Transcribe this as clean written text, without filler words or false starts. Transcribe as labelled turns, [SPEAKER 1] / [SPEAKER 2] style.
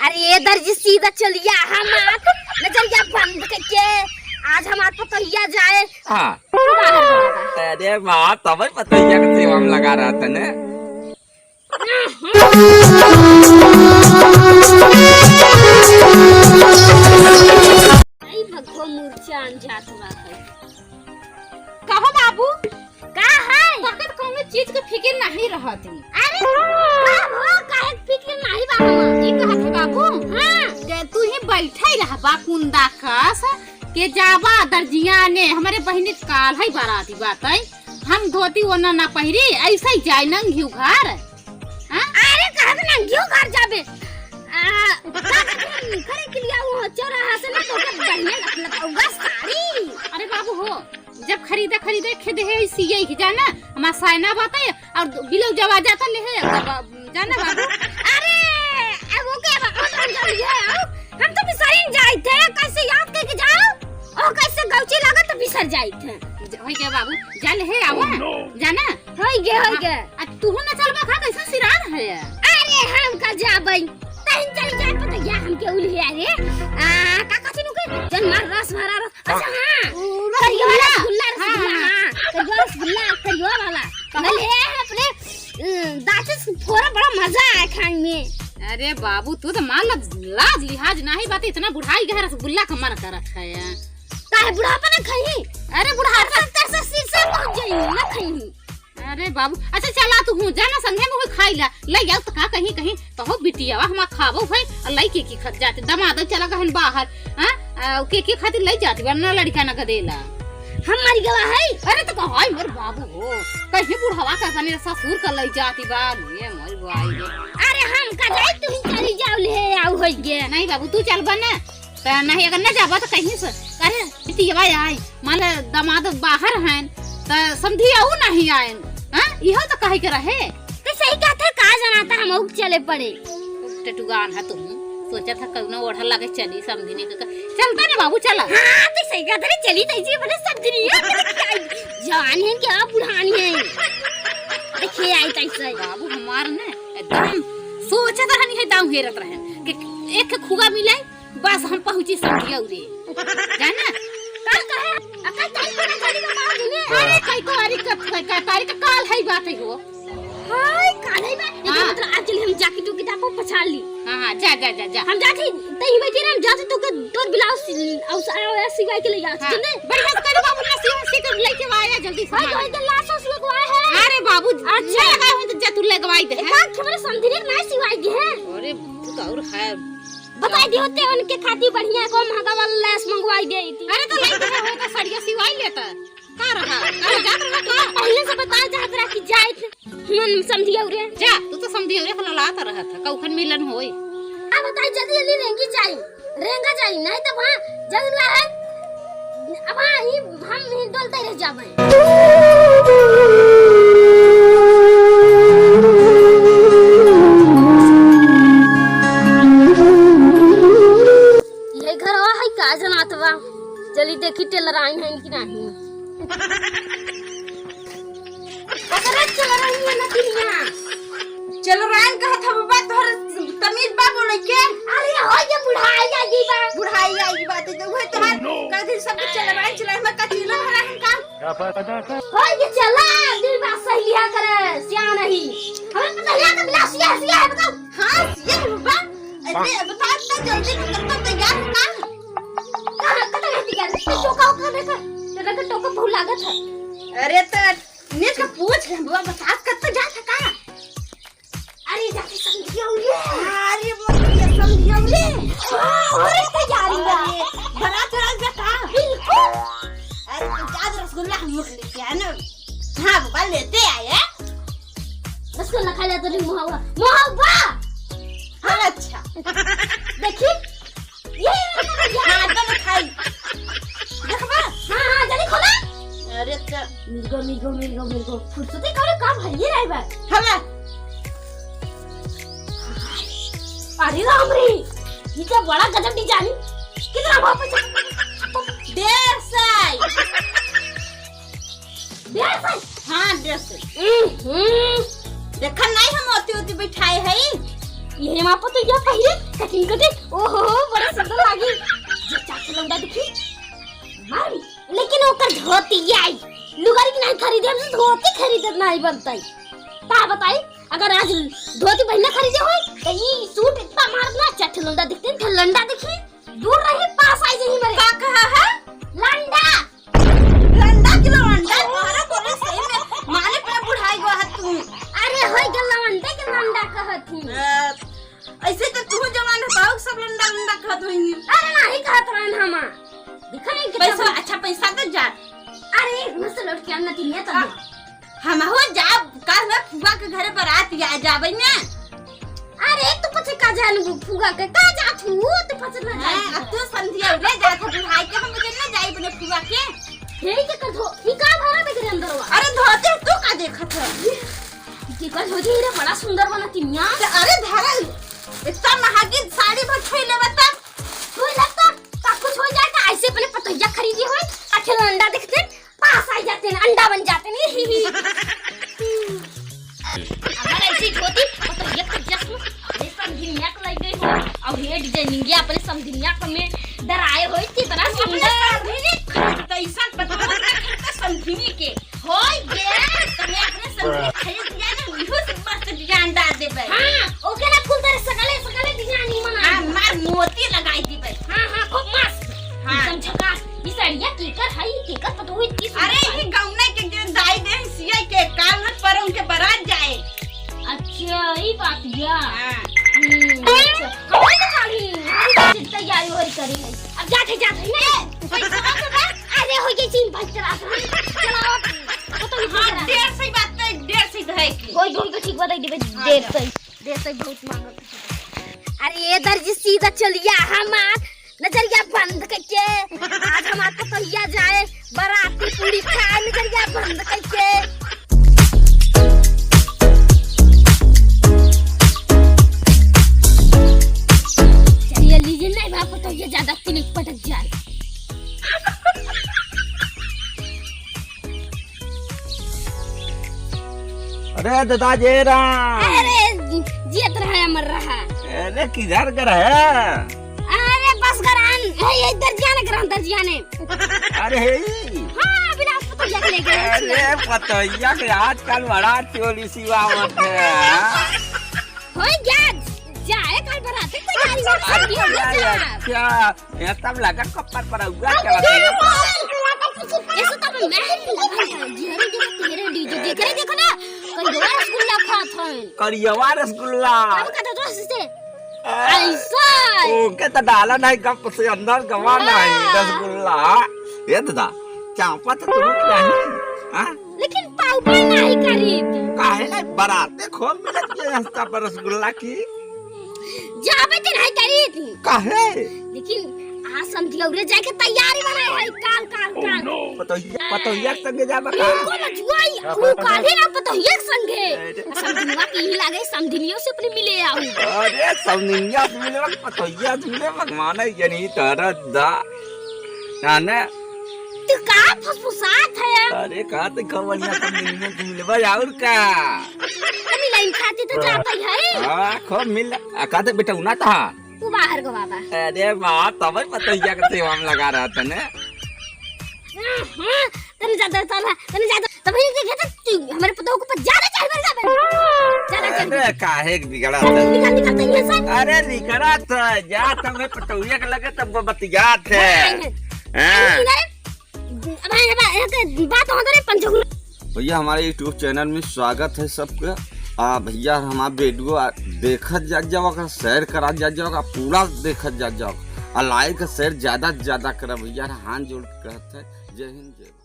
[SPEAKER 1] अरे ये दर्जी सीधा चलिया हम नजरिया बंद करके आज हमारे पतैया जाए।
[SPEAKER 2] हाँ अरे माँ तब पतैया के सेवा में लगा रहा था ना।
[SPEAKER 1] भगवान मूर्छा अनजात हुआ है।
[SPEAKER 3] कहो बाबू
[SPEAKER 1] का है
[SPEAKER 3] वक्त कोनो चीज के फिक्र नहीं रहती।
[SPEAKER 1] अरे हो काहे फिक्र नहीं बाबू
[SPEAKER 3] ई कहत है बाबू।
[SPEAKER 1] हां
[SPEAKER 3] जे तू ही बैठे रहबा कुंदा कस के जाबा दर्जिया ने हमारे बहिनी काल है बाराती बात है हम धोती ओना ना पहिरी ऐसे ही जाय नंग घिउ घर। हां
[SPEAKER 1] अरे कहत ना क्यों घर जाबे खरे के लिए वो चौराहा से ना तो बढ़िया लगता साड़ी।
[SPEAKER 3] अरे बाबू हो जब खरीदे खेदे है सीए ही जाना हमारा साइना बात है और बिलो जब आ जाता ले है जाना बाबू।
[SPEAKER 1] अरे वो क्या हम तो बिसर जाए थे कैसे याद करके जाओ और कैसे गौची लागत तो बिसर जाए थे।
[SPEAKER 3] होई के बाबू जा ले है आवा जाना
[SPEAKER 1] होई गे
[SPEAKER 3] तू ना चलबा खा कैसे सिरान है।
[SPEAKER 1] अरे हम का जाबै तहन चल जाए पता या हम के उल है रे काका सिनु के जन मार रस भरा रस। अच्छा हां करियो वाला गुल्ला करियो वाला भले अपने दांत से थोड़ा बड़ा मजा आए खाने में।
[SPEAKER 3] अरे बाबू तू तो मान लाज लिहाज नहीं बात इतना बुढ़ाई के रसगुल्ला का मन कर रखा है।
[SPEAKER 1] काहे बुढ़ापा ना खाई।
[SPEAKER 3] अरे बुढ़ापा
[SPEAKER 1] 70 से पहुंच जाई ना खाई।
[SPEAKER 3] अरे बाबू अच्छा चला तू हूं जाना संगे में खाई ला ले जाओ तो का कहीं तो हो बिटिया हम खाबो भाई और लई के खत जाते दमाद चला गहन बाहर। हां के खातिर लई जाती वरना लड़का ना कदेला
[SPEAKER 1] हम मर गवा है।
[SPEAKER 3] अरे तो कहै मोर बाबू हो कहीं बुढ़वा का कने ससुर का लई जाती बा ये मोर भाई।
[SPEAKER 1] अरे हम का जाई तू चली जाओ ले आऊ होई गे।
[SPEAKER 3] नहीं बाबू तू चल बने त नहीं अगर न जाबा तो कहीं से अरे बिटिया आई मान दमाद बाहर हैं त समझी आऊ नहीं आए। हां इहो तो कहे के रहे
[SPEAKER 1] तो सही कहत है का जनाता हम उ चले पड़े
[SPEAKER 3] टटुगान है तुम सोचा था कौनो ओढ़ा लगे चली समझने का चलता ने बाबू चला।
[SPEAKER 1] हां तो सही कहत है चली तैसी बड़े समझनी जवान है क्या बुढ़ानी है देखिए आई तैसे
[SPEAKER 3] बाबू हमार ने एकदम सोचा था नहीं है दाऊ घेरत रहे कि एक खुगा मिले बस हम पहुंची समझिया रे जाना
[SPEAKER 1] का कहे अका ताई को गाड़ी का मार दिने।
[SPEAKER 3] अरे कई को तारीख का काल है बात है हो
[SPEAKER 1] हाय काले में ये मतलब आज हम जाके तो किताब पछाड़ ली।
[SPEAKER 3] हां जा
[SPEAKER 1] हम जाते तई बैठे हम जाते तो तोर ब्लाउज और सिवाय के ले जा चले
[SPEAKER 3] बढ़िया करे बाबू ने सी कर लेके आया जल्दी से।
[SPEAKER 1] हां तो लाशों लगवाए है।
[SPEAKER 3] अरे बाबू अच्छा लगा हो तो जा तू लगवाई दे
[SPEAKER 1] का खबर समझने नहीं सिवाय दी है।
[SPEAKER 3] अरे तू तो और है
[SPEAKER 1] बताई दी होते उनके खातिर बढ़िया को महंगा वाला लैस मंगवाई दे थी।
[SPEAKER 3] अरे तो लेके हो तो सड़िया सिवाई लेता का रहा अरे जात रहा का
[SPEAKER 1] पहले से बता जात रहा कि जाए मन समझिया रे
[SPEAKER 3] जा तू तो समझिया रे खलाता रहा था कौखन मिलन होई।
[SPEAKER 1] अब बताई जल्दी रेंगी रेंगा जाई नहीं तो वहां जल्द है अब ही हम डोलते रह जाबे। ये घर आ है का जनातवा चली देखी टेलर आई है कि नहीं पकड़ चल रही है ना दुनिया
[SPEAKER 4] चलो रान कहा था बाबा तोहर तमीज बा बोले के।
[SPEAKER 1] अरे हो ये बुढ़ाई आगी
[SPEAKER 4] बात है जो है तोहर कथि सब चल रान चला में कचीला भरा है का
[SPEAKER 1] हो ये चला दिल बात सही लिया करे सिया नहीं हमें पता नहीं का बिलास सिया है बताओ।
[SPEAKER 4] हां ये बाबा अरे बता इतना जल्दी करता तैयार का
[SPEAKER 1] कहां कत रहती है टोका देखा तेरा का टोका बहुत लागत है।
[SPEAKER 4] अरे तो नेट का पूछ बाबा बता कत जा था का।
[SPEAKER 1] अरे जाके समझियो रे
[SPEAKER 4] अरे मोर समझियो रे
[SPEAKER 1] अरे तैयारी बा
[SPEAKER 4] बड़ा तेरा बेटा
[SPEAKER 1] बिल्कुल।
[SPEAKER 4] अरे तो आज रसगुल्ला हम लोग लेके आए ना। हां बाबा लेते आए
[SPEAKER 1] रसगुल्ला खा ले तो मुहावा
[SPEAKER 4] हां अच्छा
[SPEAKER 1] देखी ये
[SPEAKER 4] हां तो खाई देखबा
[SPEAKER 1] हां जल्दी खोला।
[SPEAKER 4] अरे तो
[SPEAKER 1] मिलगो फुर्सत करे काम है ये रही बात।
[SPEAKER 4] हला
[SPEAKER 1] अरे राम रे ये तो बड़ा गजब डिजाइन कितना वापस
[SPEAKER 4] 150 हां 150 देखा नहीं हम होती बैठाए है
[SPEAKER 1] ये मां पतो ये पहिरे कटिंग कटे ओहो बड़ा सुंदर लागी जे चाचा लौंडा देखी मारी लेकिन ओकर धोती आई लुगारी के नहीं खरीदे हम धोती खरीदत नहीं बनतई ता बताई अगर आज धोती पहनना खरीदे होई तो ई सूट इतना मारना चाचा लौंडा दिखते थे लंडा देखी दूर रही पास आई जही मरे
[SPEAKER 4] का कहा है
[SPEAKER 1] लंडा
[SPEAKER 4] लंडा किलो लंडा तुम्हारा बोले सही में माने पे बुढ़ाई गो है तू
[SPEAKER 1] अरे होय के लंडा के लंडा कहत हूं
[SPEAKER 4] ऐसे तो तू जवान बाऊ सब लंडा लंडा कहत होई
[SPEAKER 1] अरे नहीं कहत रहन हम दिखा नहीं कितना
[SPEAKER 4] पैसा अच्छा पैसा तो जा
[SPEAKER 1] अरे मस्त लौट के आना तीन तब
[SPEAKER 4] हम हो जा काल में फुआ के घरे बारात आ जाबे ना
[SPEAKER 1] अरे तू पछे का जानू फुगा के का जाथू तू पछे ना
[SPEAKER 4] हां अब तू संधिया ले जा था बुढ़ाई के हम ना जाई बने फुआ के
[SPEAKER 1] हे के कर धो ई का भरा बेकर अंदरवा
[SPEAKER 4] अरे धोते तू का देखत है
[SPEAKER 1] की कर हो जी रे बड़ा सुंदर बना तिनिया
[SPEAKER 4] अरे धारा इतना महंगी साड़ी पर छोइले बता
[SPEAKER 1] तू लगता का कुछ हो जाएगा ऐसे पहले पतैया खरीदी होई अकेले अंडा देखते पास आ जाते हैं अंडा बन जाते नहीं अगर ऐसी होती तो ये कर जस्ट अरे समझिया को लग गई हो और ये डिजाइनिंग ये अपने समझिया को में डराए होई थी बड़ा सुंदर
[SPEAKER 4] कैसा पता समझिनी के
[SPEAKER 1] होई गे
[SPEAKER 4] तुम्हें अपने समझिनी खरीद दिया ना उहो मस्त डिजाइन डाल देबे
[SPEAKER 1] हां ओके ना फुल तेरे सगले डिजाइन मना
[SPEAKER 4] हां मार मोती लगाई देबे
[SPEAKER 1] हां खूब मस्त
[SPEAKER 4] हाँ।
[SPEAKER 1] एकदम झकास ई साड़िया केकर है केकर पता हुई की
[SPEAKER 4] अरे ये गौने के जो दाई दे सिया के काल न पर उनके बारात जाए
[SPEAKER 1] अच्छा ई बात या
[SPEAKER 4] हां
[SPEAKER 1] अच्छा हमारी तो साड़ी हमारी तैयारी हो करी है अब जाते ने अरे हो गई चीन भाई चला चलाओ तो
[SPEAKER 4] हां देर से बात है देर से है की
[SPEAKER 1] होई तो ठीक बताई देबे देर से बहुत मांगत अरे ये दर्जी सीधा चलिया हमार नजरिया बंद करके आज हमार पतैया जाए बाराती पूरी खाए नजरिया बंद करके चलिए लीजिए नहीं बाप पतैया ज्यादा क्लिक पटक जाए
[SPEAKER 2] अरे दादा जेरा
[SPEAKER 1] अरे जियत रहा मर रहा
[SPEAKER 2] अरे किधर कर है
[SPEAKER 1] अरे बस करान ये दर्जिया ने
[SPEAKER 2] अरे हे
[SPEAKER 1] हाँ बिना पतैया के लेके
[SPEAKER 2] अरे पतैया के आजकल बड़ा चोली सिवावत है
[SPEAKER 1] होय गया जाए कल बराती तैयारी हो सकती है
[SPEAKER 2] अच्छा ये सब लगा कपर पर हुआ क्या
[SPEAKER 1] ऐसा तब मैं जीरे तेरे डीजे देख रहे देखो ना कोई रसगुल्ला खात है
[SPEAKER 2] करियवा रसगुल्ला
[SPEAKER 1] अब का तो से ऐसा
[SPEAKER 2] ओके तो डाला नहीं कप से अंदर गवा नहीं रसगुल्ला ये दादा चापा तो तुम नहीं हां
[SPEAKER 1] लेकिन पाउडर नहीं खरीद
[SPEAKER 2] काहे नहीं बराते खोल मिलत के रास्ता पर रसगुल्ला की
[SPEAKER 1] जाबे तो नहीं खरीद
[SPEAKER 2] काहे
[SPEAKER 1] लेकिन आज समझिया उरे जाके तैयारी बनाए है काल
[SPEAKER 2] पतैया संगे जाबा का
[SPEAKER 1] को जुआई वो काले ना पतैया संगे समझिया की ही लागे समझिनियों से अपने मिले आऊं
[SPEAKER 2] अरे समझिया से मिले पतैया से मिले भगवान जनी तारा दा नाना
[SPEAKER 1] तू का फुसफुसात है
[SPEAKER 2] अरे का ते खवलिया समझिया से मिले भाई और का
[SPEAKER 1] अभी लाइन खाती तो जाता है
[SPEAKER 2] हां खूब मिल का ते बेटा उना था
[SPEAKER 1] तू बाहर को बाबा
[SPEAKER 2] अरे मां तब पतैया के सेवा में लगा रहा था ने
[SPEAKER 1] तने ज्यादा तभी के कहते हमारे पतों को ज्यादा चाहिए ज्यादा
[SPEAKER 2] अरे काहे बिगड़ा
[SPEAKER 1] निकल ये सब
[SPEAKER 2] अरे निकला था जा तुम्हें पतैया के लगे तब बतिया थे हां
[SPEAKER 1] अब बात होता रे पंचगुल
[SPEAKER 2] भैया हमारे YouTube चैनल में स्वागत है सबका भैया हमारा वीडियो देखत जा जाओ शेयर करा जा जाओ पूरा देखत जा जाओ और लाइक शेयर ज्यादा से ज्यादा करा भैया हाथ जोड़ के कहते हैं जय हिंद जय